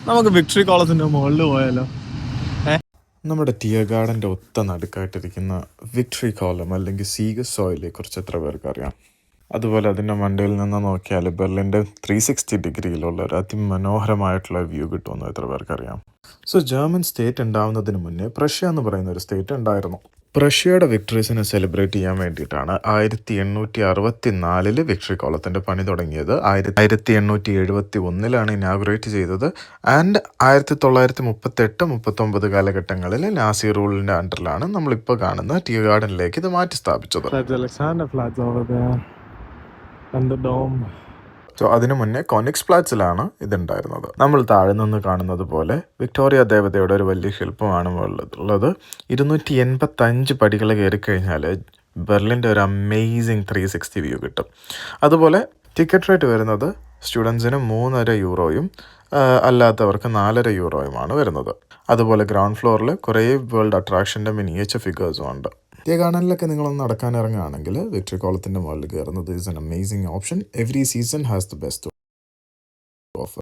നമുക്ക് വിക്ടറി കോളേജിന്റെ മുകളിൽ പോയാലോ? നമ്മുടെ ടിയർ ഗാർഡൻ്റെ ഒത്ത നടുക്കായിട്ടിരിക്കുന്ന വിക്ടറി കോളം അല്ലെങ്കിൽ സീഗസ് സോയിലെ കുറിച്ച് എത്ര പേർക്ക് അറിയാം? അതുപോലെ അതിൻ്റെ മണ്ടയിൽ നിന്ന് നോക്കിയാൽ ബെർലിൻ്റെ 360 ഡിഗ്രിയിലുള്ള ഒരു അതിമനോഹരമായിട്ടുള്ള വ്യൂ കിട്ടുമെന്ന് എത്ര പേർക്കറിയാം? സോ ജർമ്മൻ സ്റ്റേറ്റ് ഉണ്ടാവുന്നതിന് മുന്നേ പ്രഷ്യ എന്ന് പറയുന്ന ഒരു സ്റ്റേറ്റ് ഉണ്ടായിരുന്നു. പ്രഷ്യയുടെ വിക്ടറീസിനെ സെലിബ്രേറ്റ് ചെയ്യാൻ വേണ്ടിയിട്ടാണ് 1864 വിക്ടറി കോളത്തിൻ്റെ പണി തുടങ്ങിയത്. 1871 ഇനാഗുറേറ്റ് ചെയ്തത്. ആൻഡ് 1938-39 കാലഘട്ടങ്ങളിൽ നാസി റൂളിൻ്റെ അണ്ടറിലാണ് നമ്മളിപ്പോൾ കാണുന്ന ടിയർ ഗാർഡനിലേക്ക് ഇത് മാറ്റി സ്ഥാപിച്ചത്. സോ അതിനു മുന്നേ കോണിക്സ് പ്ലാറ്റ്സിലാണ് ഇതുണ്ടായിരുന്നത്. നമ്മൾ താഴെ നിന്ന് കാണുന്നത് പോലെ വിക്ടോറിയ ദേവതയുടെ ഒരു വലിയ ശില്പമാണ് ഉള്ളത്. 285 പടികൾ കയറി കഴിഞ്ഞാൽ ബെർലിൻ്റെ ഒരു അമേസിങ് 360 വ്യൂ കിട്ടും. അതുപോലെ ടിക്കറ്റ് റേറ്റ് വരുന്നത് സ്റ്റുഡൻസിന് 3.5 യൂറോയും അല്ലാത്തവർക്ക് 4.5 യൂറോയുമാണ് വരുന്നത്. അതുപോലെ ഗ്രൗണ്ട് ഫ്ലോറിൽ കുറേ വേൾഡ് അട്രാക്ഷൻ്റെ മിനിയേച്ചർ ഫിഗേഴ്സും ഉണ്ട്. ടിയർ ഗാർഡനിലൊക്കെ നിങ്ങളൊന്ന് നടക്കാൻ ഇറങ്ങുകയാണെങ്കിൽ വിക്ടറി കോളത്തിൻ്റെ മുകളിൽ കയറുന്നത് is an amazing option. Every season has the best.